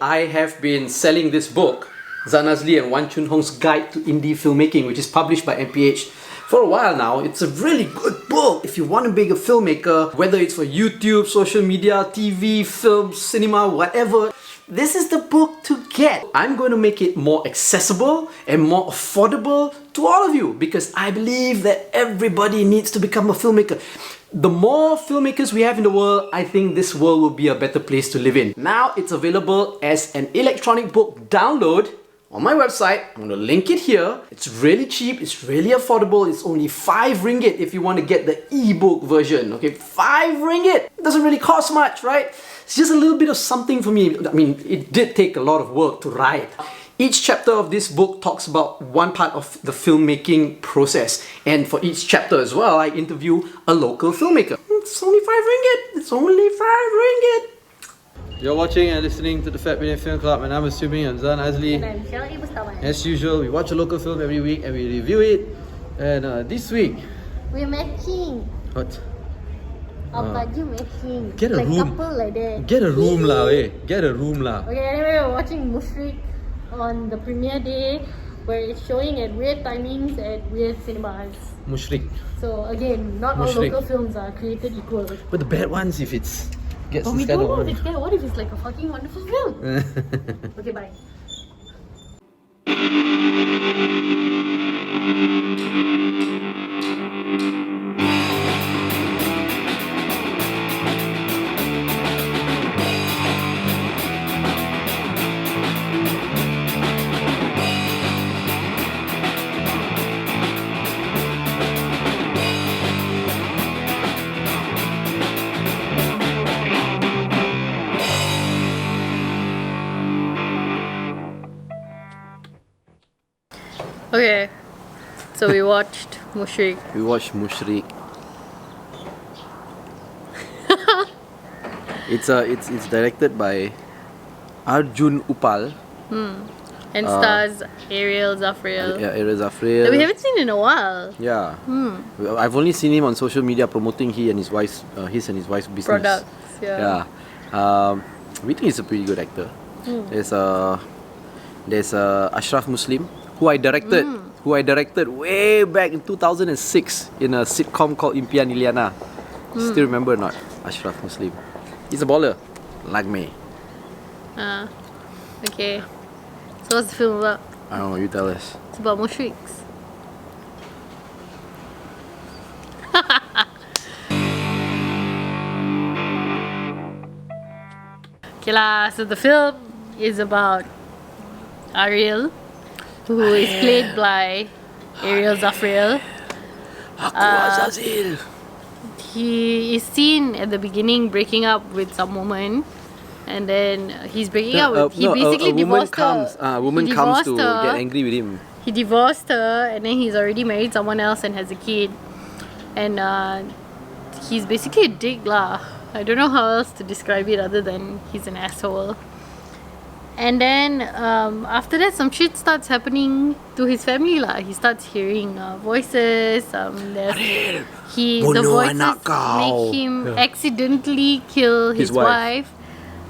I have been selling this book, Zanazli and Wan Chun Hong's Guide to Indie Filmmaking, which is published by MPH. For a while now. It's a really good book if you want to be a filmmaker, whether it's for YouTube, social media, TV, film, cinema, whatever. This is the book to get. I'm going to make it more accessible and more affordable to all of you because I believe that everybody needs to become a filmmaker. The more filmmakers we have in the world, I think this world will be a better place to live in. Now it's available as an electronic book download on my website. I'm going to link it here. It's really cheap, it's really affordable. It's only 5 ringgit if you want to get the ebook version. Okay, 5 ringgit. It doesn't really cost much, right? It's just a little bit of something for me. I mean, it did take a lot of work to write. Each chapter of this book talks about one part of the filmmaking process. And for each chapter as well, I interview a local filmmaker. It's only 5 ringgit. It's only 5 ringgit. You're watching and listening to the Fat Bidin Film Club, and I'm assuming I'm Zanazli. And I'm Musyrik. As usual, we watch a local film every week and we review it. And this week, we're matching. What? Our baju matching. Get a like room. Couple like that. Get a room lah, eh. Get a room lah. Okay, anyway, we're watching Mushrik on the premiere day, where it's showing at weird timings at weird cinemas. Mushrik. So again, not Mushrik. all local films are created equal. But the bad ones, if it's gets But this we kind don't of know if it's bad. What if it's like a fucking wonderful film? Okay, bye. Okay, so we watched Mushrik. We watched Mushrik. It's directed by Arjun Upal. And stars Ariel Zafriel. Yeah, Ariel Zafriel. That we haven't seen in a while. Yeah. I've only seen him on social media promoting his and his wife's business. Products, yeah. We think he's a pretty good actor. There's Ashraf Muslim, who I directed way back in 2006 in a sitcom called Impian Iliana. Still remember or not? Ashraf Muslim. He's a baller, like me. Okay. So what's the film about? I don't know, you tell us. It's about Mushriks. Okay lah, so the film is about Ariel, who is played by Ariel Zafriel. Aku Azazil. He is seen at the beginning breaking up with some woman, and then he's breaking up with. He basically divorced her. A woman comes to get angry with him. He divorced her, and then he's already married someone else and has a kid, and he's basically a dick lah. I don't know how else to describe it other than he's an asshole. And then after that, some shit starts happening to his family lah. He starts hearing voices. The voices make him accidentally kill his wife.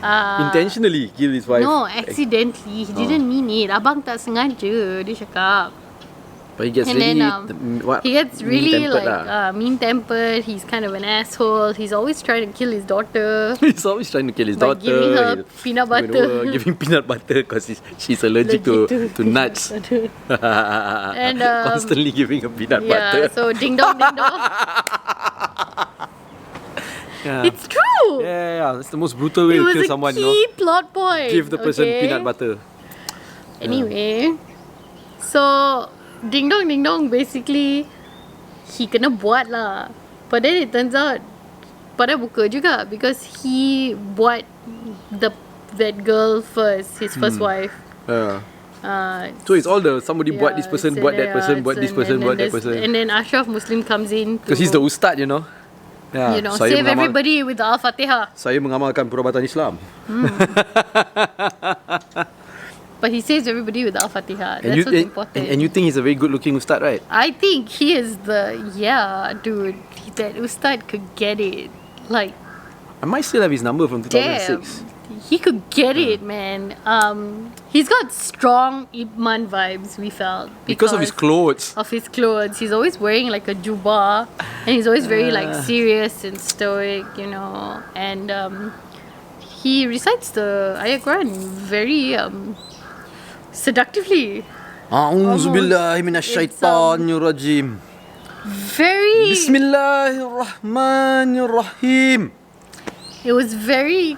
Intentionally kill his wife. No, accidentally. He didn't mean it. Abang tak sengaja, dia cakap. But he gets really mean-tempered. He's kind of an asshole. He's always trying to kill his daughter. He's always trying to kill his daughter. Giving her peanut butter. Giving peanut butter because she's allergic to nuts. And constantly giving her peanut butter. Yeah, so ding dong, ding dong. Yeah. It's true. Yeah. It's the most brutal way to kill someone. It was a key plot point. Give the person peanut butter. Anyway, so ding dong, basically he kena buat lah. But then it turns out pada buka juga because he buat that girl first, his first wife. So it's all somebody buat this person, buat that person, buat this person, buat that person. And then Ashraf Muslim comes in because he's the ustad, you know. Yeah, save everybody with the Al-Fatihah. Saya mengamalkan perubatan Islam. But he saves everybody with the Al-Fatihah. That's what's important. And you think he's a very good looking ustad, right? I think he is dude. That ustad could get it. Like, I might still have his number from 2006. Damn. he could get it, man. He's got strong Ip Man vibes, we felt. Because of his clothes. Of his clothes. He's always wearing like a jubba, and he's always very like serious and stoic, you know. And he recites the Ayat Quran very seductively. A'udzubillahi minasyaitanirrajim. Very. Bismillahirrahmanirrahim. It was very.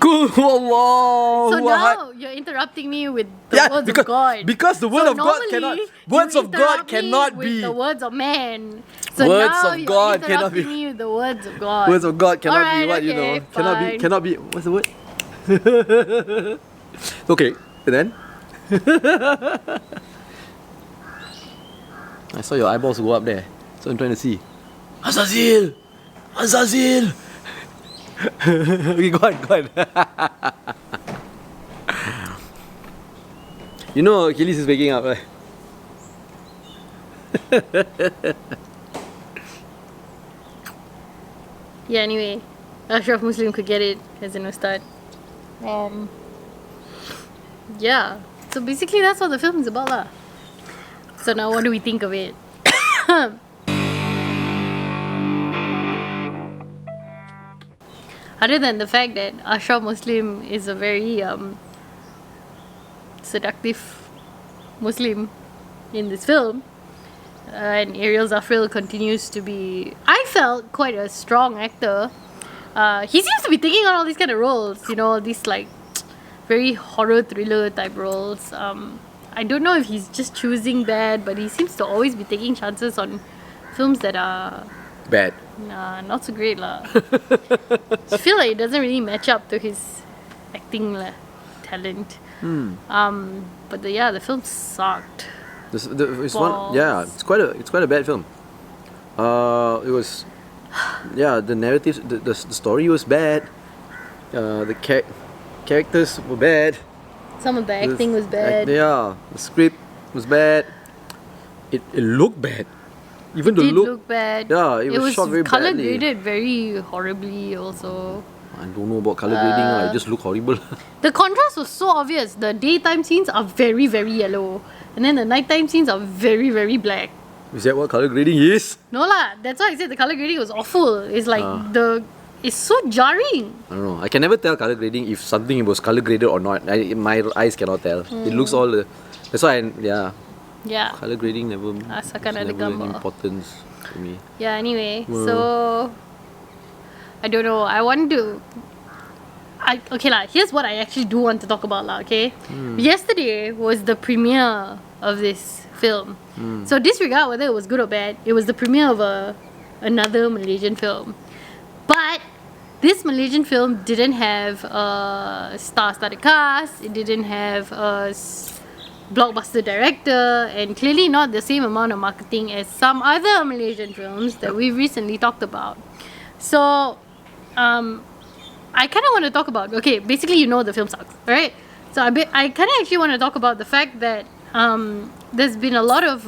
Qul huwallahu So now ahad. you're interrupting me with the words of God. Because the word of God cannot. Words of God cannot with be. the words of man. So Words now of you're God cannot be. interrupting me with the words of God. Words of God cannot be Alright, what you okay, know. fine. Cannot be. What's the word? Okay, and then. I saw your eyeballs go up there, so I'm trying to see. Azazil! Azazil! Okay, go on. You know Achilles is waking up, right? Yeah, anyway, Ashraf Muslim could get it as an ustad. Yeah, so basically that's what the film is about lah. So now what do we think of it? Other than the fact that Ashraf Muslim is a very seductive Muslim in this film, and Ariel Zafril continues to be, I felt, quite a strong actor. He seems to be taking on all these kind of roles, you know, these like very horror thriller type roles. I don't know if he's just choosing bad, but he seems to always be taking chances on films that are Bad. not so great lah. I feel like it doesn't really match up to his acting talent. But the film sucked. It's one. Yeah, it's quite a bad film. It was. Yeah, the narrative, the story was bad. The characters were bad. Some of the acting was bad. The script was bad. It looked bad. Even the Did look. look bad. Yeah, it was shot very color badly. graded very horribly also. I don't know about color grading. It just looked horrible. The contrast was so obvious. The daytime scenes are very, very yellow. And then the nighttime scenes are very, very black. Is that what color grading is? No lah, that's why I said the color grading was awful. It's like it's so jarring. I don't know. I can never tell color grading if something was color graded or not. My eyes cannot tell. It looks all. That's why Yeah. color grading never Asalkan ada never gambar. an importance to me. Yeah, anyway, so I don't know. I want to. Okay lah. Here's what I actually do want to talk about lah. Okay, yesterday was the premiere of this film. So disregard whether it was good or bad. It was the premiere of another Malaysian film, but this Malaysian film didn't have a star-studded cast. It didn't have a blockbuster director, and clearly not the same amount of marketing as some other Malaysian films that we've recently talked about. So I kind of want to talk about, okay, basically you know the film sucks, right? So I kind of actually want to talk about the fact that there's been a lot of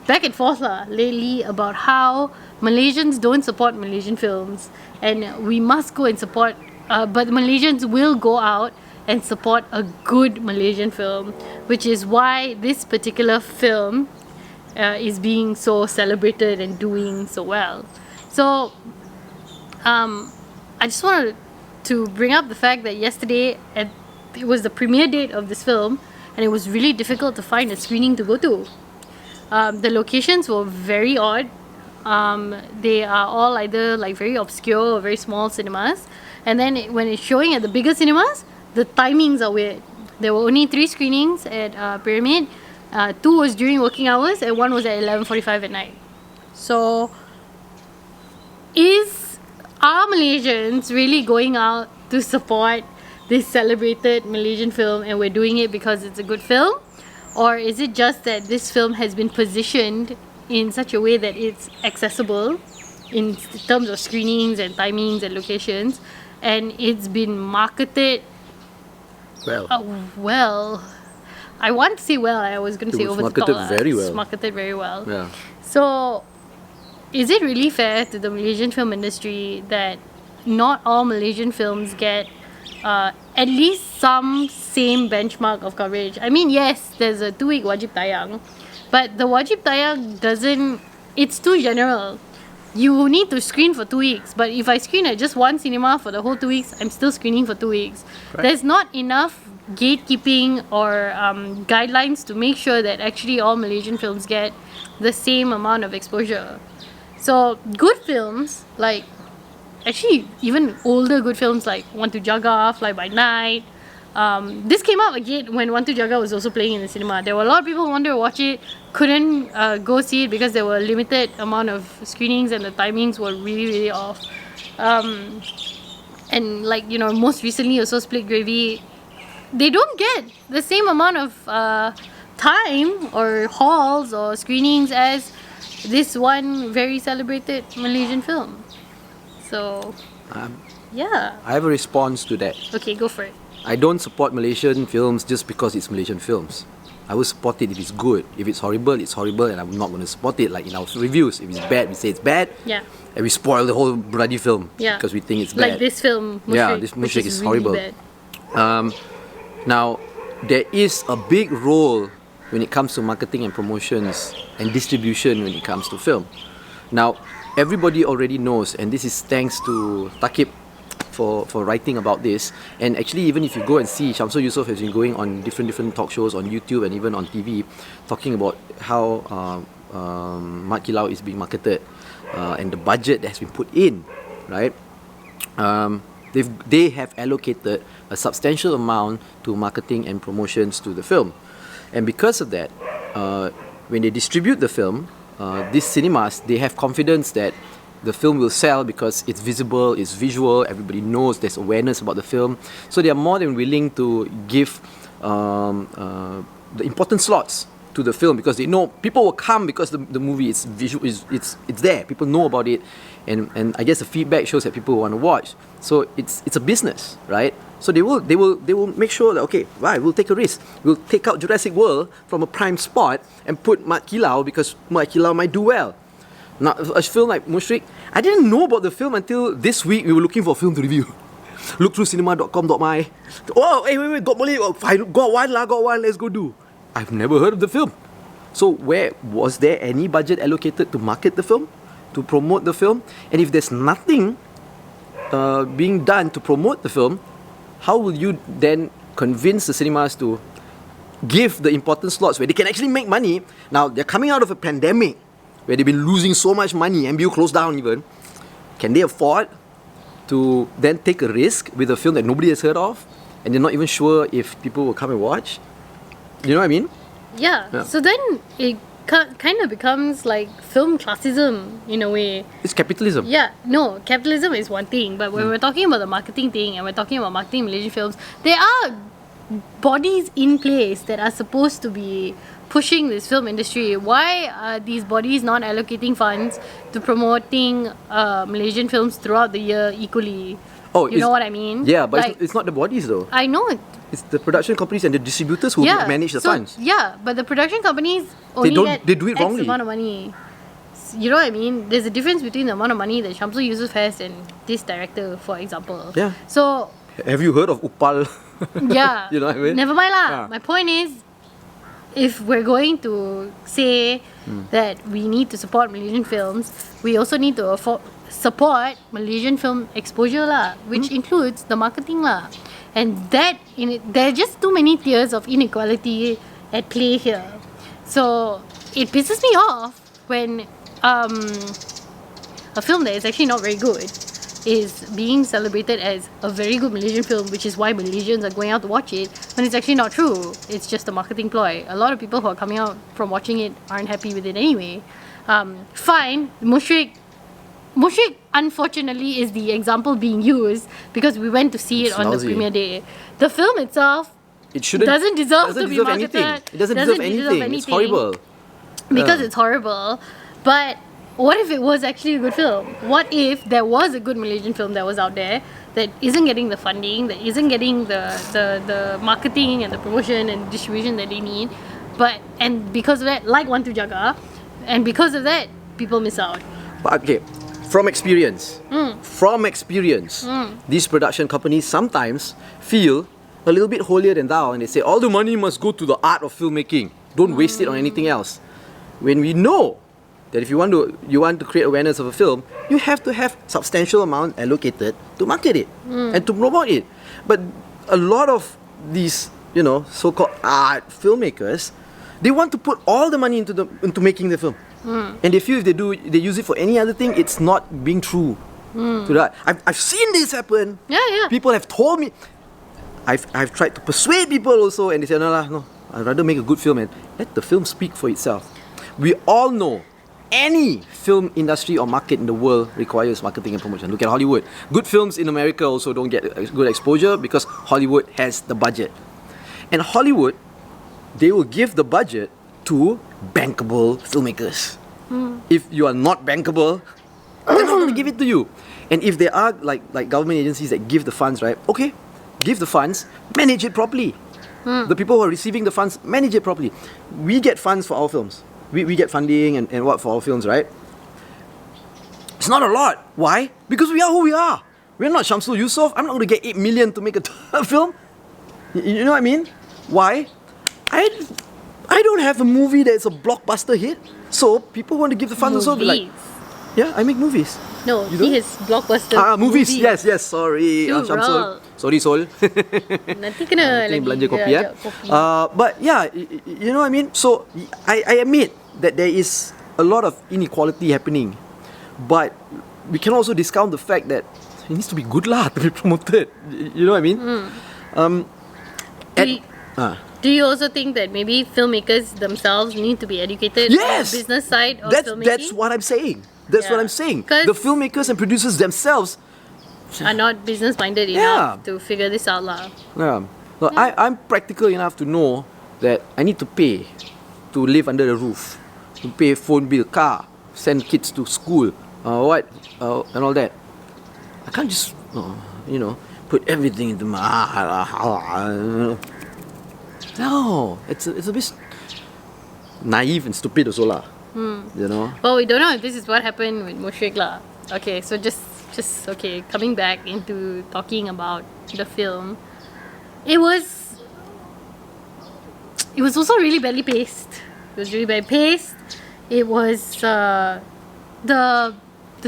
back and forth lately about how Malaysians don't support Malaysian films, and we must go and support, but Malaysians will go out and support a good Malaysian film, which is why this particular film is being so celebrated and doing so well. So I just wanted to bring up the fact that yesterday it was the premiere date of this film, and it was really difficult to find a screening to go to. The locations were very odd. They are all either like very obscure or very small cinemas, and then when it's showing at the bigger cinemas, the timings are weird. There were only 3 screenings at Pyramid. 2 was during working hours, and 1 was at 11:45 at night. So, are Malaysians really going out to support this celebrated Malaysian film, and we're doing it because it's a good film? Or is it just that this film has been positioned in such a way that it's accessible in terms of screenings and timings and locations, and it's been marketed well, I want to say well. I was going to say over the top. Marketed very well. It's marketed very well. Yeah. So, is it really fair to the Malaysian film industry that not all Malaysian films get at least some same benchmark of coverage. I mean, yes, there's a 2-week wajib tayang, but the wajib tayang doesn't, it's too general. You need to screen for 2 weeks, but if I screen at just one cinema for the whole 2 weeks, I'm still screening for 2 weeks. Right. There's not enough gatekeeping or guidelines to make sure that actually all Malaysian films get the same amount of exposure. So good films, like actually even older good films like Want to Jaga, Fly by Night, this came out again when Want to Jaga was also playing in the cinema. There were a lot of people who wanted to watch it, couldn't go see it because there were limited amount of screenings and the timings were really, really off. And like, you know, most recently also Split Gravy, they don't get the same amount of time or halls or screenings as this one very celebrated Malaysian film. So, yeah. I have a response to that. Okay, go for it. I don't support Malaysian films just because it's Malaysian films. I will support it if it's good. If it's horrible, and I'm not going to support it. Like in our reviews, if it's bad, we say it's bad. Yeah. And we spoil the whole bloody film because we think it's bad. Like this film, Mushrik, yeah, this Mushrik is really horrible. Bad. Now, there is a big role when it comes to marketing and promotions and distribution when it comes to film. Now, everybody already knows, and this is thanks to Takib for writing about this. And actually, even if you go and see, Shamsul Yusof has been going on different talk shows on YouTube and even on TV, talking about how Mat Kilau is being marketed and the budget that has been put in, right? They have allocated a substantial amount to marketing and promotions to the film. And because of that, when they distribute the film, these cinemas, they have confidence that the film will sell because it's visible, it's visual, everybody knows, there's awareness about the film. So they are more than willing to give the important slots to the film because they know people will come because the movie is visual, it's there, people know about it, and I guess the feedback shows that people want to watch. So it's a business, right? So they will make sure that okay, right, we'll take a risk. We'll take out Jurassic World from a prime spot and put Mat Kilau because Mat Kilau might do well. Now, a film like Mushrik, I didn't know about the film until this week. We were looking for a film to review. Look through cinema.com.my. Oh, hey, wait, got Malay. Oh, fine, got one, let's go do. I've never heard of the film. So where was there any budget allocated to market the film, to promote the film? And if there's nothing being done to promote the film, how will you then convince the cinemas to give the important slots where they can actually make money? Now, they're coming out of a pandemic where they've been losing so much money, MBO closed down even. Can they afford to then take a risk with a film that nobody has heard of and they're not even sure if people will come and watch? You know what I mean? Yeah. So then it kind of becomes like film classism in a way. It's capitalism. Yeah, no, capitalism is one thing, but when we're talking about the marketing thing and we're talking about marketing Malaysian films, there are bodies in place that are supposed to be pushing this film industry. Why are these bodies not allocating funds to promoting Malaysian films throughout the year equally? Oh, you know what I mean? Yeah, but like, it's not the bodies though. I know it. It's the production companies and the distributors who manage the funds. Yeah, but the production companies only they do it X wrongly. amount of money. You know what I mean? There's a difference between the amount of money that Shamsul Yusuf has and this director, for example. Yeah. So have you heard of Upal? Yeah. You know what I mean? Never mind lah. Yeah. My point is, if we're going to say that we need to support Malaysian films, we also need to support Malaysian film exposure lah, which includes the marketing lah. And that there are just too many tiers of inequality at play here. So it pisses me off when a film that is actually not very good is being celebrated as a very good Malaysian film, which is why Malaysians are going out to watch it, when it's actually not true. It's just a marketing ploy. A lot of people who are coming out from watching it aren't happy with it anyway. Fine, Mushrik, unfortunately, is the example being used because we went to see it on the premiere day. The film itself doesn't deserve to be marketed. Anything. It doesn't deserve anything. It's horrible. Because it's horrible. But what if it was actually a good film? What if there was a good Malaysian film that was out there that isn't getting the funding, that isn't getting the marketing and the promotion and distribution that they need, and because of that, like Want to Jaga, and because of that, people miss out. But okay, from experience, these production companies sometimes feel a little bit holier than thou, and they say all the money must go to the art of filmmaking. Don't waste it on anything else. When we know that if you want to create awareness of a film, you have to have substantial amount allocated to market it and to promote it. But a lot of these, so-called art filmmakers, they want to put all the money into making the film. And they feel if they use it for any other thing, it's not being true to that. I've seen this happen. Yeah. People have told me. I've tried to persuade people also, and they say, no, I'd rather make a good film and let the film speak for itself. We all know any film industry or market in the world requires marketing and promotion. Look at Hollywood. Good films in America also don't get good exposure because Hollywood has the budget. And Hollywood, they will give the budget to bankable filmmakers. If you are not bankable, they're not going to give it to you. And if there are like government agencies that give the funds, right? Okay, give the funds, manage it properly. The people who are receiving the funds, manage it properly. We get funds for our films. We get funding and what for our films, right? It's not a lot. Why? Because we are who we are. We're not Shamsul Yusof. I'm not going to get 8 million to make a film. You know what I mean? Why? I don't have a movie that's a blockbuster hit. So people want to give the funds also. Like, yeah, I make movies. No, he has blockbuster. Movies. Yes. Sorry, Shamsul. Sorry, Sol. Nanti kena lagi belanja kopi, but yeah, you know what I mean? So I admit that there is a lot of inequality happening, but we can also discount the fact that it needs to be good lah to be promoted. You know what I mean? Do you also think that maybe filmmakers themselves need to be educated on the business side of filmmaking? That's what I'm saying. That's what I'm saying. The filmmakers and producers themselves are not business minded enough to figure this out lah. So I'm practical enough to know that I need to pay to live under the roof, to pay phone bill, car, send kids to school, and all that. I can't just put everything into my no, it's a bit naive and stupid also lah. Well, we don't know if this is what happened with Mushrik lah. Okay, so just okay, coming back into talking about the film, it was also really badly paced. It was really badly paced. It was the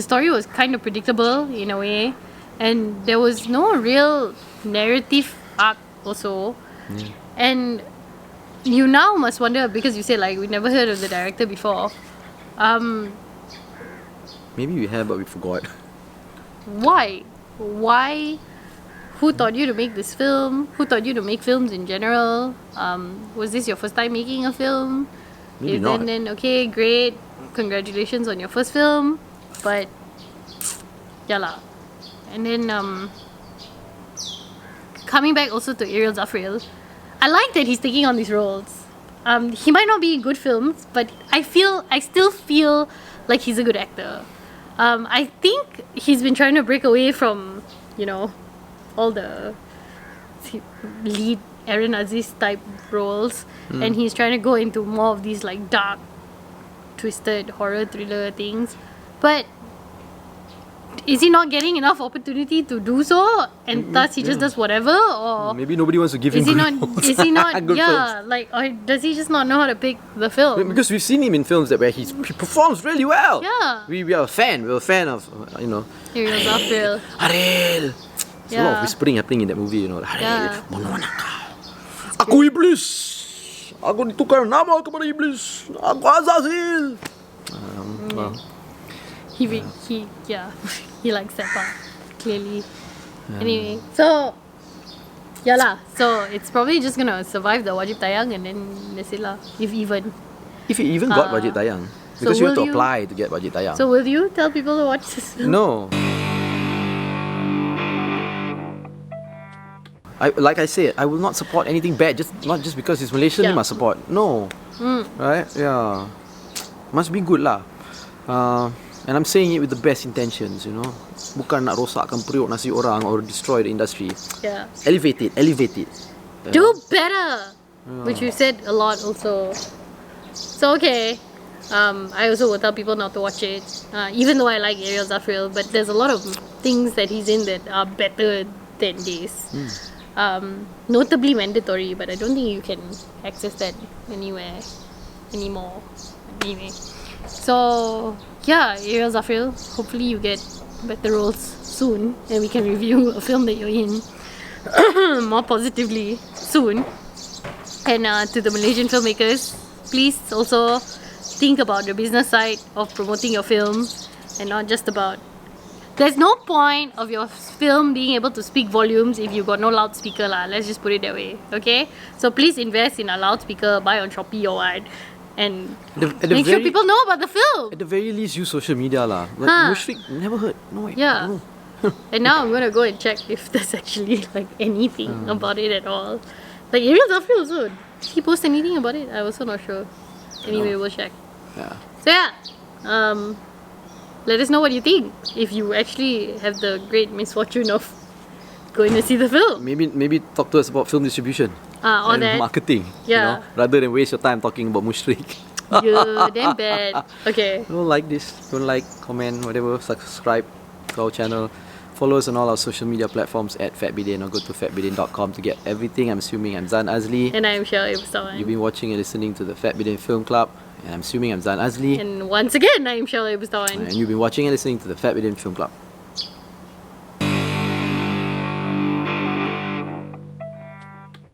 story was kind of predictable in a way, and there was no real narrative arc also. And you now must wonder, because you said like we never heard of the director before. Maybe we have, but we forgot. Why? Who taught you to make this film? Who taught you to make films in general? Was this your first time making a film? Maybe not. And then okay, great. Congratulations on your first film. But yeah lah. And then coming back also to Ariel Zafril, I like that he's taking on these roles. He might not be in good films, but I still feel like he's a good actor. I think he's been trying to break away from, all the lead Aaron Aziz type roles, and he's trying to go into more of these like dark, twisted horror thriller things. But is he not getting enough opportunity to do so, and thus he just does whatever? Or maybe nobody wants to give him Is he not? good yeah, films. like, or does he just not know how to pick the film? Because we've seen him in films where he performs really well. Yeah. We are a fan. We're a fan of Ariel Zafril. Ariel. There's a lot of whispering happening in that movie. Ariel, Yeah. bono mana kau? Aku iblis. Aku ditukar nama kepada iblis. Aku Azazel. He likes that part clearly. Anyway, so it's probably just gonna survive the wajib tayang, and then that's it lah. If it even got wajib tayang, so because you have to will you- apply to get wajib tayang. So will you tell people to watch this film? No. Like I said, I will not support anything bad. Not just because it's Malaysian, you must support. No. Right? Yeah. Must be good lah. And I'm saying it with the best intentions, Bukan nak rosakkan periuk nasi orang or destroy the industry. Yeah. Elevate it. Do better! Which you said a lot also. So okay. I also will tell people not to watch it, even though I like Ariel Zafril, but there's a lot of things that he's in that are better than this. Notably mandatory, but I don't think you can access that anywhere anymore. Anyway, so yeah, Ariel Zafril, hopefully you get better roles soon and we can review a film that you're in more positively soon. And to the Malaysian filmmakers, please also think about the business side of promoting your film and not just about... There's no point of your film being able to speak volumes if you got no loudspeaker lah. Let's just put it that way, okay? So please invest in a loudspeaker, buy on Shopee or what, and make sure people know about the film. At the very least, use social media lah. Like Mushrik, never heard. No, yeah. And now I'm gonna go and check if there's actually like anything about it at all. Like Ariel Zafril also, did he post anything about it? I'm also not sure. Anyway, we'll check. Yeah. So yeah, let us know what you think if you actually have the great misfortune of going to see the film. Maybe talk to us about film distribution or and that. marketing. Yeah. You know, rather than waste your time talking about Mushrik. Yeah, damn bad. Okay. Don't like this. Don't like, comment, whatever. Subscribe to our channel. Follow us on all our social media platforms at Fat Bidin, or go to fatbidin.com to get everything. I'm assuming I'm Zan Azli. And I'm Shirley Bustaman. You've been watching and listening to the Fat Bidin Film Club. And I'm assuming I'm Zan Azli. And once again, I'm Shirley Bustaman. And you've been watching and listening to the Fat Bidin Film Club.